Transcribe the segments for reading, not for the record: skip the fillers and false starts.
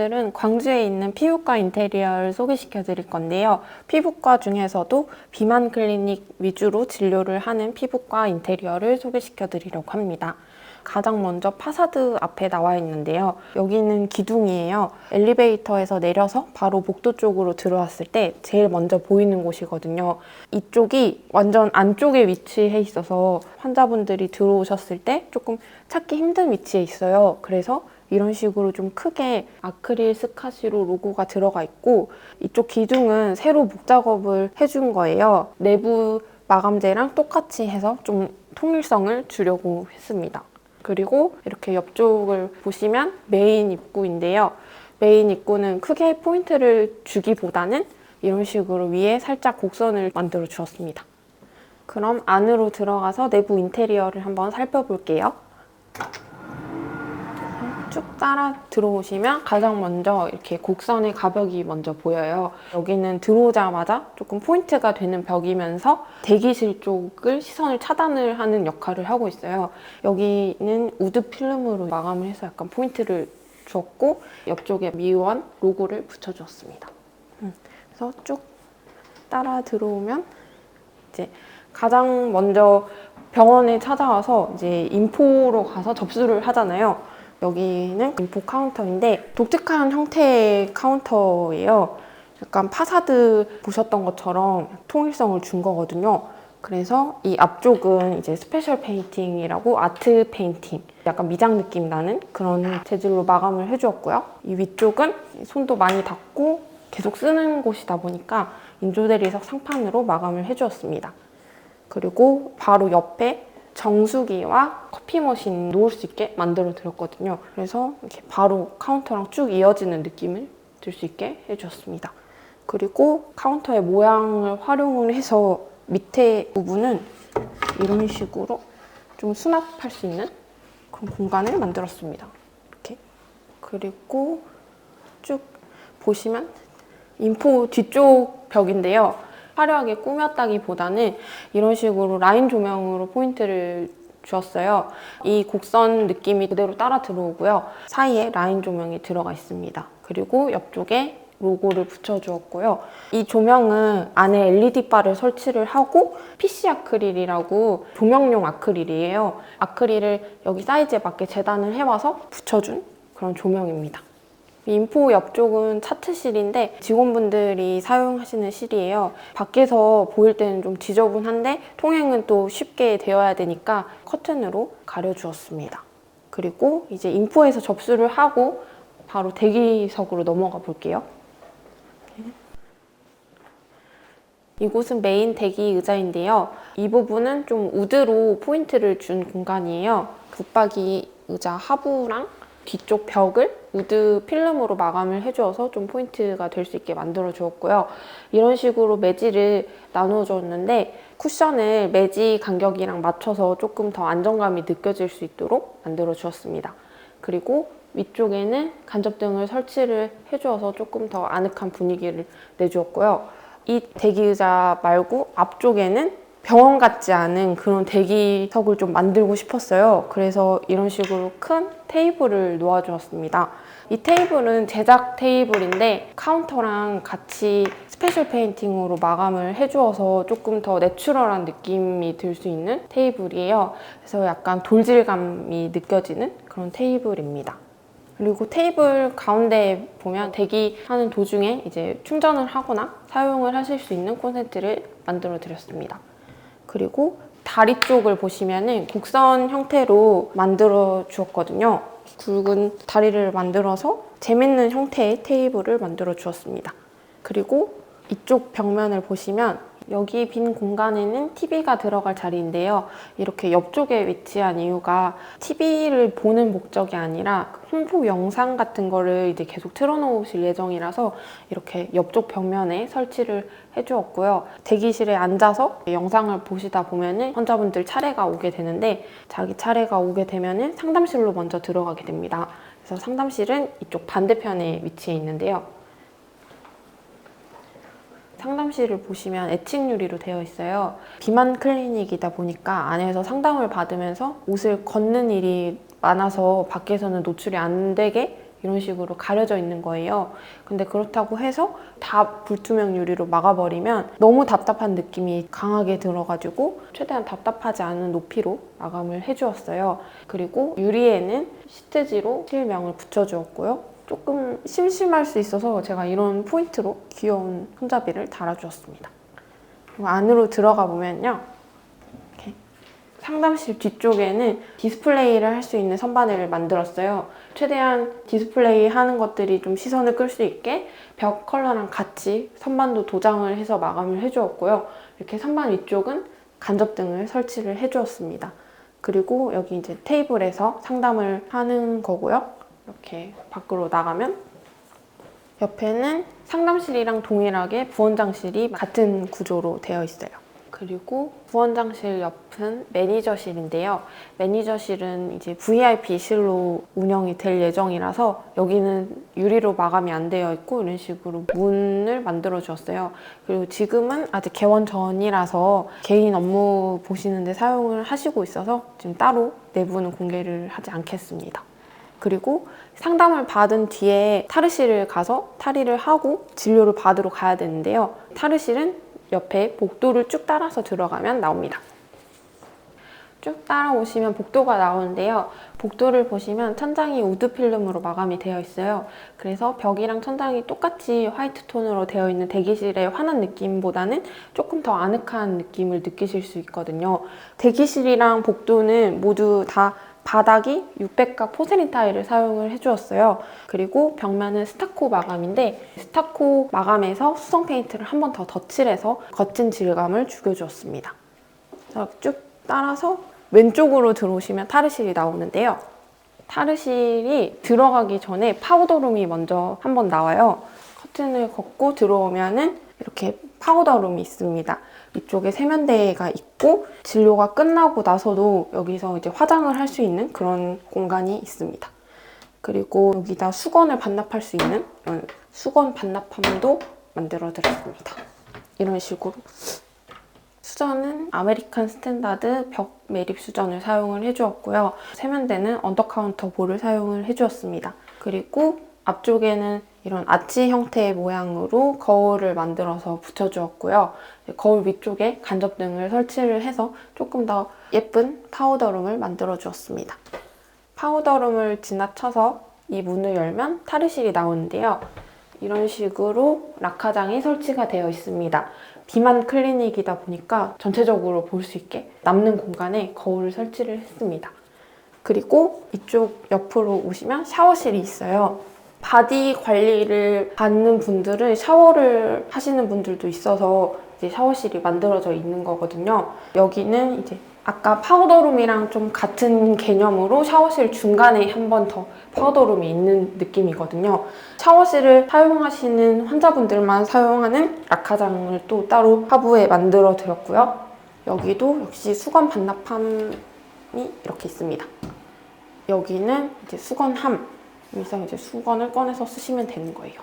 오늘은 광주에 있는 피부과 인테리어를 소개시켜 드릴 건데요. 피부과 중에서도 비만 클리닉 위주로 진료를 하는 피부과 인테리어를 소개시켜 드리려고 합니다. 가장 먼저 파사드 앞에 나와 있는데요. 여기는 기둥이에요. 엘리베이터에서 내려서 바로 복도 쪽으로 들어왔을 때 제일 먼저 보이는 곳이거든요. 이쪽이 완전 안쪽에 위치해 있어서 환자분들이 들어오셨을 때 조금 찾기 힘든 위치에 있어요. 그래서 이런 식으로 좀 크게 아크릴 스카시로 로고가 들어가 있고, 이쪽 기둥은 새로 목 작업을 해준 거예요. 내부 마감재랑 똑같이 해서 좀 통일성을 주려고 했습니다. 그리고 이렇게 옆쪽을 보시면 메인 입구인데요. 메인 입구는 크게 포인트를 주기보다는 이런 식으로 위에 살짝 곡선을 만들어 주었습니다. 그럼 안으로 들어가서 내부 인테리어를 한번 살펴볼게요. 쭉 따라 들어오시면 가장 먼저 이렇게 곡선의 가벽이 먼저 보여요. 여기는 들어오자마자 조금 포인트가 되는 벽이면서 대기실 쪽을 시선을 차단을 하는 역할을 하고 있어요. 여기는 우드 필름으로 마감을 해서 약간 포인트를 주었고, 옆쪽에 미원 로고를 붙여주었습니다. 그래서 쭉 따라 들어오면 이제 가장 먼저 병원에 찾아와서 이제 인포로 가서 접수를 하잖아요. 여기는 인포 카운터인데 독특한 형태의 카운터예요. 약간 파사드 보셨던 것처럼 통일성을 준 거거든요. 그래서 이 앞쪽은 이제 스페셜 페인팅이라고 아트 페인팅, 약간 미장 느낌 나는 그런 재질로 마감을 해주었고요. 이 위쪽은 손도 많이 닿고 계속 쓰는 곳이다 보니까 인조대리석 상판으로 마감을 해주었습니다. 그리고 바로 옆에 정수기와 커피 머신 놓을 수 있게 만들어 드렸거든요. 그래서 이렇게 바로 카운터랑 쭉 이어지는 느낌을 들 수 있게 해주었습니다. 그리고 카운터의 모양을 활용을 해서 밑에 부분은 이런 식으로 좀 수납할 수 있는 그런 공간을 만들었습니다. 이렇게. 그리고 쭉 보시면 인포 뒤쪽 벽인데요. 화려하게 꾸몄다기보다는 이런 식으로 라인 조명으로 포인트를 주었어요. 이 곡선 느낌이 그대로 따라 들어오고요. 사이에 라인 조명이 들어가 있습니다. 그리고 옆쪽에 로고를 붙여주었고요. 이 조명은 안에 LED바를 설치를 하고 PC 아크릴이라고 조명용 아크릴이에요. 아크릴을 여기 사이즈에 맞게 재단을 해와서 붙여준 그런 조명입니다. 인포 옆쪽은 차트실인데 직원분들이 사용하시는 실이에요. 밖에서 보일 때는 좀 지저분한데 통행은 또 쉽게 되어야 되니까 커튼으로 가려주었습니다. 그리고 이제 인포에서 접수를 하고 바로 대기석으로 넘어가 볼게요. 이곳은 메인 대기 의자인데요. 이 부분은 좀 우드로 포인트를 준 공간이에요. 붙박이 의자 하부랑 뒤쪽 벽을 우드 필름으로 마감을 해주어서 좀 포인트가 될 수 있게 만들어 주었고요. 이런 식으로 매지를 나누어 줬는데 쿠션을 매지 간격이랑 맞춰서 조금 더 안정감이 느껴질 수 있도록 만들어 주었습니다. 그리고 위쪽에는 간접등을 설치를 해주어서 조금 더 아늑한 분위기를 내주었고요. 이 대기의자 말고 앞쪽에는 병원 같지 않은 그런 대기석을 좀 만들고 싶었어요. 그래서 이런 식으로 큰 테이블을 놓아주었습니다. 이 테이블은 제작 테이블인데 카운터랑 같이 스페셜 페인팅으로 마감을 해주어서 조금 더 내추럴한 느낌이 들 수 있는 테이블이에요. 그래서 약간 돌질감이 느껴지는 그런 테이블입니다. 그리고 테이블 가운데에 보면 대기하는 도중에 이제 충전을 하거나 사용을 하실 수 있는 콘센트를 만들어 드렸습니다. 그리고 다리 쪽을 보시면은 곡선 형태로 만들어 주었거든요. 굵은 다리를 만들어서 재밌는 형태의 테이블을 만들어 주었습니다. 그리고 이쪽 벽면을 보시면 여기 빈 공간에는 TV가 들어갈 자리인데요. 이렇게 옆쪽에 위치한 이유가 TV를 보는 목적이 아니라 홍보 영상 같은 거를 이제 계속 틀어놓으실 예정이라서 이렇게 옆쪽 벽면에 설치를 해주었고요. 대기실에 앉아서 영상을 보시다 보면은 환자분들 차례가 오게 되는데 자기 차례가 오게 되면은 상담실로 먼저 들어가게 됩니다. 그래서 상담실은 이쪽 반대편에 위치해 있는데요. 상담실을 보시면 애칭 유리로 되어 있어요. 비만 클리닉이다 보니까 안에서 상담을 받으면서 옷을 걷는 일이 많아서 밖에서는 노출이 안 되게 이런 식으로 가려져 있는 거예요. 근데 그렇다고 해서 다 불투명 유리로 막아버리면 너무 답답한 느낌이 강하게 들어가지고 최대한 답답하지 않은 높이로 마감을 해주었어요. 그리고 유리에는 시트지로 실명을 붙여주었고요. 조금 심심할 수 있어서 제가 이런 포인트로 귀여운 손잡이를 달아주었습니다. 안으로 들어가 보면요. 이렇게 상담실 뒤쪽에는 디스플레이를 할 수 있는 선반을 만들었어요. 최대한 디스플레이 하는 것들이 좀 시선을 끌 수 있게 벽 컬러랑 같이 선반도 도장을 해서 마감을 해주었고요. 이렇게 선반 위쪽은 간접등을 설치를 해주었습니다. 그리고 여기 이제 테이블에서 상담을 하는 거고요. 이렇게 밖으로 나가면 옆에는 상담실이랑 동일하게 부원장실이 같은 구조로 되어 있어요. 그리고 부원장실 옆은 매니저실인데요. 매니저실은 이제 VIP실로 운영이 될 예정이라서 여기는 유리로 마감이 안 되어 있고 이런 식으로 문을 만들어 주었어요. 그리고 지금은 아직 개원 전이라서 개인 업무 보시는데 사용을 하시고 있어서 지금 따로 내부는 공개를 하지 않겠습니다. 그리고 상담을 받은 뒤에 탈의실을 가서 탈의를 하고 진료를 받으러 가야 되는데요. 탈의실은 옆에 복도를 쭉 따라서 들어가면 나옵니다. 쭉 따라오시면 복도가 나오는데요. 복도를 보시면 천장이 우드 필름으로 마감이 되어 있어요. 그래서 벽이랑 천장이 똑같이 화이트 톤으로 되어 있는 대기실의 환한 느낌보다는 조금 더 아늑한 느낌을 느끼실 수 있거든요. 대기실이랑 복도는 모두 다 바닥이 600각 포세린 타일을 사용을 해주었어요. 그리고 벽면은 스타코 마감인데 스타코 마감에서 수성 페인트를 한 번 더 덧칠해서 거친 질감을 죽여주었습니다. 쭉 따라서 왼쪽으로 들어오시면 탈의실이 나오는데요. 탈의실이 들어가기 전에 파우더룸이 먼저 한번 나와요. 커튼을 걷고 들어오면은 이렇게 파우더룸이 있습니다. 이쪽에 세면대가 있고 진료가 끝나고 나서도 여기서 이제 화장을 할 수 있는 그런 공간이 있습니다. 그리고 여기다 수건을 반납할 수 있는 이런 수건 반납함도 만들어 드렸습니다. 이런 식으로 수전은 아메리칸 스탠다드 벽 매립 수전을 사용을 해주었고요. 세면대는 언더카운터 볼을 사용을 해주었습니다. 그리고 앞쪽에는 이런 아치 형태의 모양으로 거울을 만들어서 붙여주었고요. 거울 위쪽에 간접등을 설치를 해서 조금 더 예쁜 파우더룸을 만들어 주었습니다. 파우더룸을 지나쳐서 이 문을 열면 탈의실이 나오는데요. 이런 식으로 락화장이 설치가 되어 있습니다. 비만 클리닉이다 보니까 전체적으로 볼 수 있게 남는 공간에 거울을 설치를 했습니다. 그리고 이쪽 옆으로 오시면 샤워실이 있어요. 바디 관리를 받는 분들은 샤워를 하시는 분들도 있어서 이제 샤워실이 만들어져 있는 거거든요. 여기는 이제 아까 파우더룸이랑 좀 같은 개념으로 샤워실 중간에 한 번 더 파우더룸이 있는 느낌이거든요. 샤워실을 사용하시는 환자분들만 사용하는 락화장을 또 따로 하부에 만들어 드렸고요. 여기도 역시 수건 반납함이 이렇게 있습니다. 여기는 이제 수건함. 여기서 이제 수건을 꺼내서 쓰시면 되는 거예요.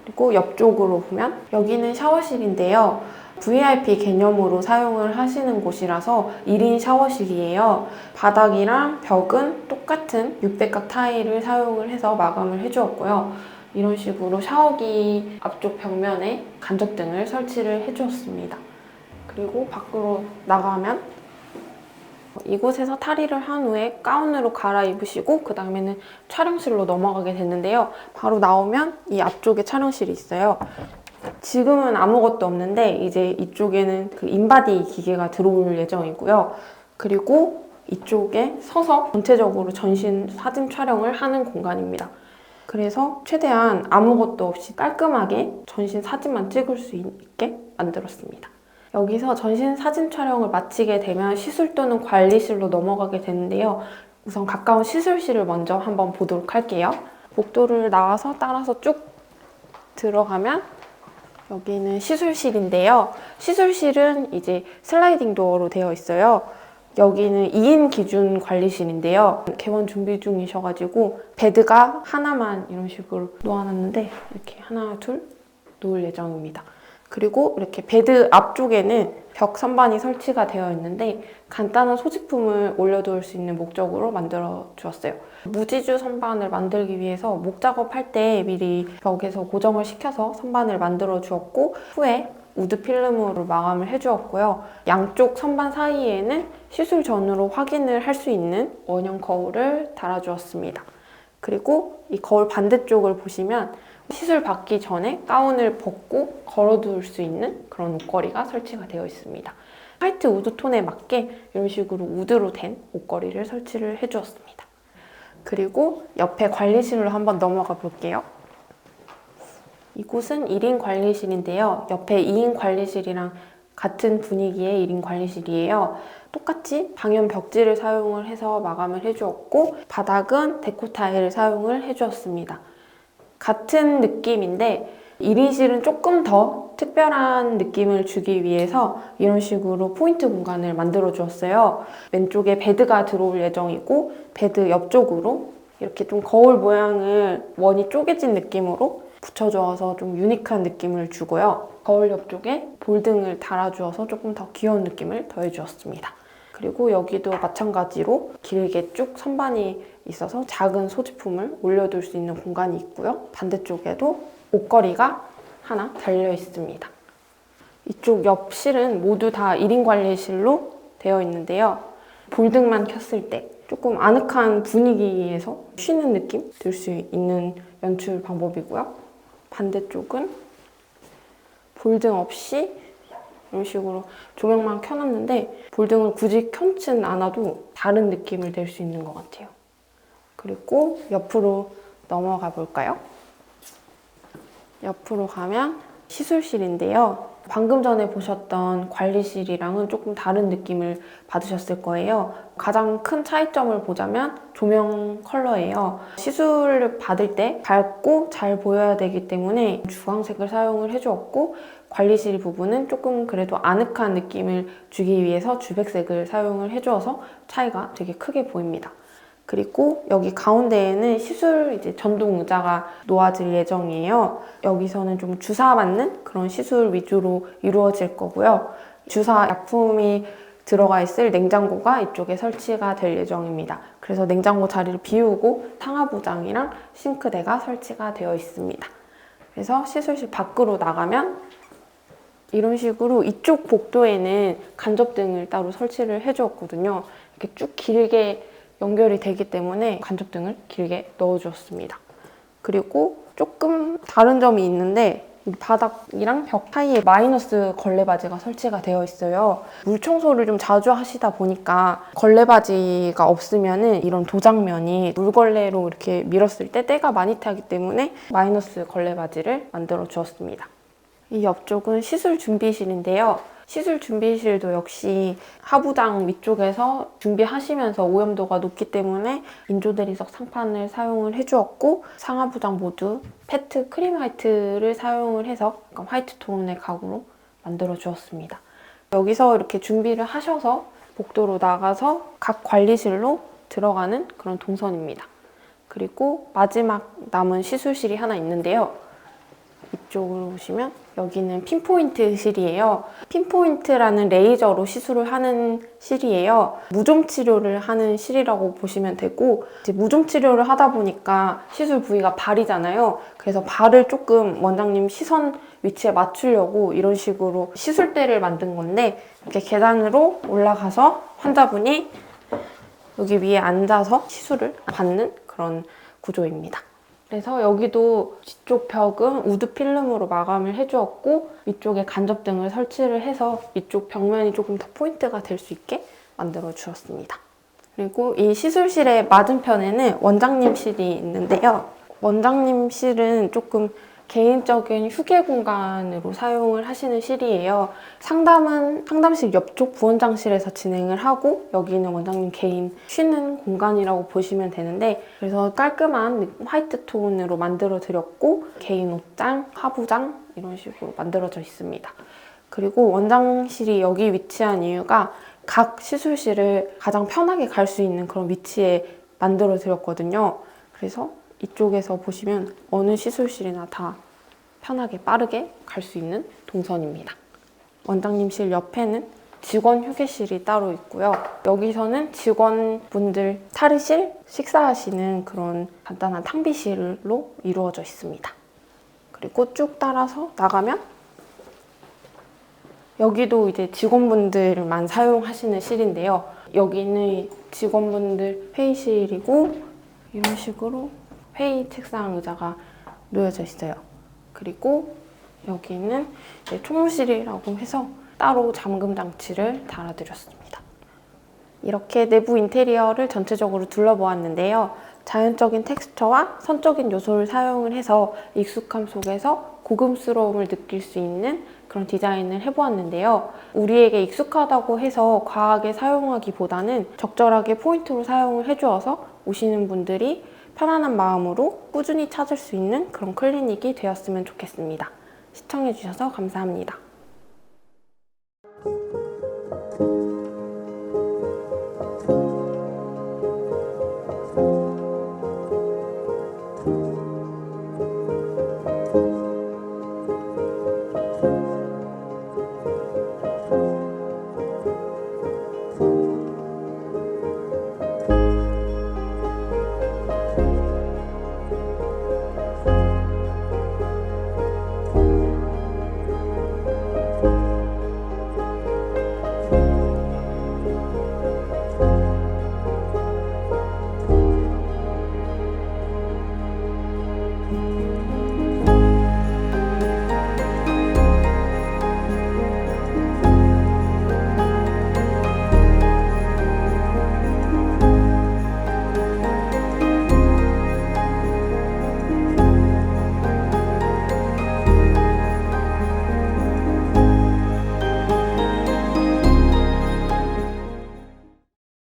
그리고 옆쪽으로 보면 여기는 샤워실인데요. VIP 개념으로 사용을 하시는 곳이라서 1인 샤워실이에요. 바닥이랑 벽은 똑같은 600각 타일을 사용을 해서 마감을 해주었고요. 이런 식으로 샤워기 앞쪽 벽면에 간접등을 설치를 해주었습니다. 그리고 밖으로 나가면 이곳에서 탈의를 한 후에 가운으로 갈아입으시고 그 다음에는 촬영실로 넘어가게 됐는데요. 바로 나오면 이 앞쪽에 촬영실이 있어요. 지금은 아무것도 없는데 이제 이쪽에는 그 인바디 기계가 들어올 예정이고요. 그리고 이쪽에 서서 전체적으로 전신 사진 촬영을 하는 공간입니다. 그래서 최대한 아무것도 없이 깔끔하게 전신 사진만 찍을 수 있게 만들었습니다. 여기서 전신 사진 촬영을 마치게 되면 시술 또는 관리실로 넘어가게 되는데요. 우선 가까운 시술실을 먼저 한번 보도록 할게요. 복도를 나와서 따라서 쭉 들어가면 여기는 시술실인데요. 시술실은 이제 슬라이딩 도어로 되어 있어요. 여기는 2인 기준 관리실인데요. 개원 준비 중이셔가지고 베드가 하나만 이런 식으로 놓아놨는데 이렇게 하나, 둘 놓을 예정입니다. 그리고 이렇게 베드 앞쪽에는 벽 선반이 설치가 되어 있는데 간단한 소지품을 올려둘 수 있는 목적으로 만들어 주었어요. 무지주 선반을 만들기 위해서 목 작업할 때 미리 벽에서 고정을 시켜서 선반을 만들어 주었고 후에 우드 필름으로 마감을 해주었고요. 양쪽 선반 사이에는 시술 전후로 확인을 할 수 있는 원형 거울을 달아주었습니다. 그리고 이 거울 반대쪽을 보시면 시술 받기 전에 가운을 벗고 걸어둘 수 있는 그런 옷걸이가 설치가 되어 있습니다. 화이트 우드 톤에 맞게 이런 식으로 우드로 된 옷걸이를 설치를 해주었습니다. 그리고 옆에 관리실로 한번 넘어가 볼게요. 이곳은 1인 관리실인데요. 옆에 2인 관리실이랑 같은 분위기의 1인 관리실이에요. 똑같이 방연 벽지를 사용을 해서 마감을 해주었고 바닥은 데코 타일을 사용을 해주었습니다. 같은 느낌인데 1인실은 조금 더 특별한 느낌을 주기 위해서 이런 식으로 포인트 공간을 만들어 주었어요. 왼쪽에 베드가 들어올 예정이고 베드 옆쪽으로 이렇게 좀 거울 모양을 원이 쪼개진 느낌으로 붙여주어서 좀 유니크한 느낌을 주고요. 거울 옆쪽에 볼등을 달아주어서 조금 더 귀여운 느낌을 더해주었습니다. 그리고 여기도 마찬가지로 길게 쭉 선반이 있어서 작은 소지품을 올려둘 수 있는 공간이 있고요. 반대쪽에도 옷걸이가 하나 달려 있습니다. 이쪽 옆 실은 모두 다 1인 관리실로 되어 있는데요. 볼등만 켰을 때 조금 아늑한 분위기에서 쉬는 느낌 들 수 있는 연출 방법이고요. 반대쪽은 볼등 없이 이런 식으로 조명만 켜놨는데 볼등을 굳이 켜놓진 않아도 다른 느낌을 낼 수 있는 것 같아요. 그리고 옆으로 넘어가 볼까요? 옆으로 가면 시술실인데요. 방금 전에 보셨던 관리실이랑은 조금 다른 느낌을 받으셨을 거예요. 가장 큰 차이점을 보자면 조명 컬러예요. 시술을 받을 때 밝고 잘 보여야 되기 때문에 주황색을 사용을 해주었고 관리실 부분은 조금 그래도 아늑한 느낌을 주기 위해서 주백색을 사용을 해주어서 차이가 되게 크게 보입니다. 그리고 여기 가운데에는 시술 이제 전동 의자가 놓아질 예정이에요. 여기서는 좀 주사 맞는 그런 시술 위주로 이루어질 거고요. 주사 약품이 들어가 있을 냉장고가 이쪽에 설치가 될 예정입니다. 그래서 냉장고 자리를 비우고 상하부장이랑 싱크대가 설치가 되어 있습니다. 그래서 시술실 밖으로 나가면 이런 식으로 이쪽 복도에는 간접등을 따로 설치를 해주었거든요. 이렇게 쭉 길게 연결이 되기 때문에 간접등을 길게 넣어주었습니다. 그리고 조금 다른 점이 있는데 바닥이랑 벽 사이에 마이너스 걸레바지가 설치가 되어 있어요. 물 청소를 좀 자주 하시다 보니까 걸레바지가 없으면은 이런 도장면이 물걸레로 이렇게 밀었을 때 때가 많이 타기 때문에 마이너스 걸레바지를 만들어 주었습니다. 이 옆쪽은 시술 준비실인데요. 시술 준비실도 역시 하부장 위쪽에서 준비하시면서 오염도가 높기 때문에 인조대리석 상판을 사용을 해주었고 상하부장 모두 페트 크림 화이트를 사용을 해서 약간 화이트 톤의 가구로 만들어 주었습니다. 여기서 이렇게 준비를 하셔서 복도로 나가서 각 관리실로 들어가는 그런 동선입니다. 그리고 마지막 남은 시술실이 하나 있는데요. 이쪽으로 보시면 여기는 핀포인트 실이에요. 핀포인트라는 레이저로 시술을 하는 실이에요. 무좀 치료를 하는 실이라고 보시면 되고 이제 무좀 치료를 하다 보니까 시술 부위가 발이잖아요. 그래서 발을 조금 원장님 시선 위치에 맞추려고 이런 식으로 시술대를 만든 건데 이렇게 계단으로 올라가서 환자분이 여기 위에 앉아서 시술을 받는 그런 구조입니다. 그래서 여기도 뒤쪽 벽은 우드 필름으로 마감을 해주었고 위쪽에 간접등을 설치를 해서 이쪽 벽면이 조금 더 포인트가 될 수 있게 만들어 주었습니다. 그리고 이 시술실의 맞은편에는 원장님실이 있는데요. 원장님실은 조금 개인적인 휴게 공간으로 사용을 하시는 실이에요. 상담은 상담실 옆쪽 부원장실에서 진행을 하고 여기는 원장님 개인 쉬는 공간이라고 보시면 되는데 그래서 깔끔한 화이트 톤으로 만들어 드렸고 개인 옷장, 하부장 이런 식으로 만들어져 있습니다. 그리고 원장실이 여기 위치한 이유가 각 시술실을 가장 편하게 갈 수 있는 그런 위치에 만들어 드렸거든요. 그래서 이쪽에서 보시면 어느 시술실이나 다 편하게 빠르게 갈 수 있는 동선입니다. 원장님실 옆에는 직원 휴게실이 따로 있고요. 여기서는 직원분들 탈의실, 식사하시는 그런 간단한 탕비실로 이루어져 있습니다. 그리고 쭉 따라서 나가면 여기도 이제 직원분들만 사용하시는 실인데요. 여기는 직원분들 회의실이고 이런 식으로 회의 책상 의자가 놓여져 있어요. 그리고 여기는 이제 총무실이라고 해서 따로 잠금 장치를 달아드렸습니다. 이렇게 내부 인테리어를 전체적으로 둘러보았는데요. 자연적인 텍스처와 선적인 요소를 사용을 해서 익숙함 속에서 고급스러움을 느낄 수 있는 그런 디자인을 해보았는데요. 우리에게 익숙하다고 해서 과하게 사용하기보다는 적절하게 포인트로 사용을 해주어서 오시는 분들이 편안한 마음으로 꾸준히 찾을 수 있는 그런 클리닉이 되었으면 좋겠습니다. 시청해주셔서 감사합니다.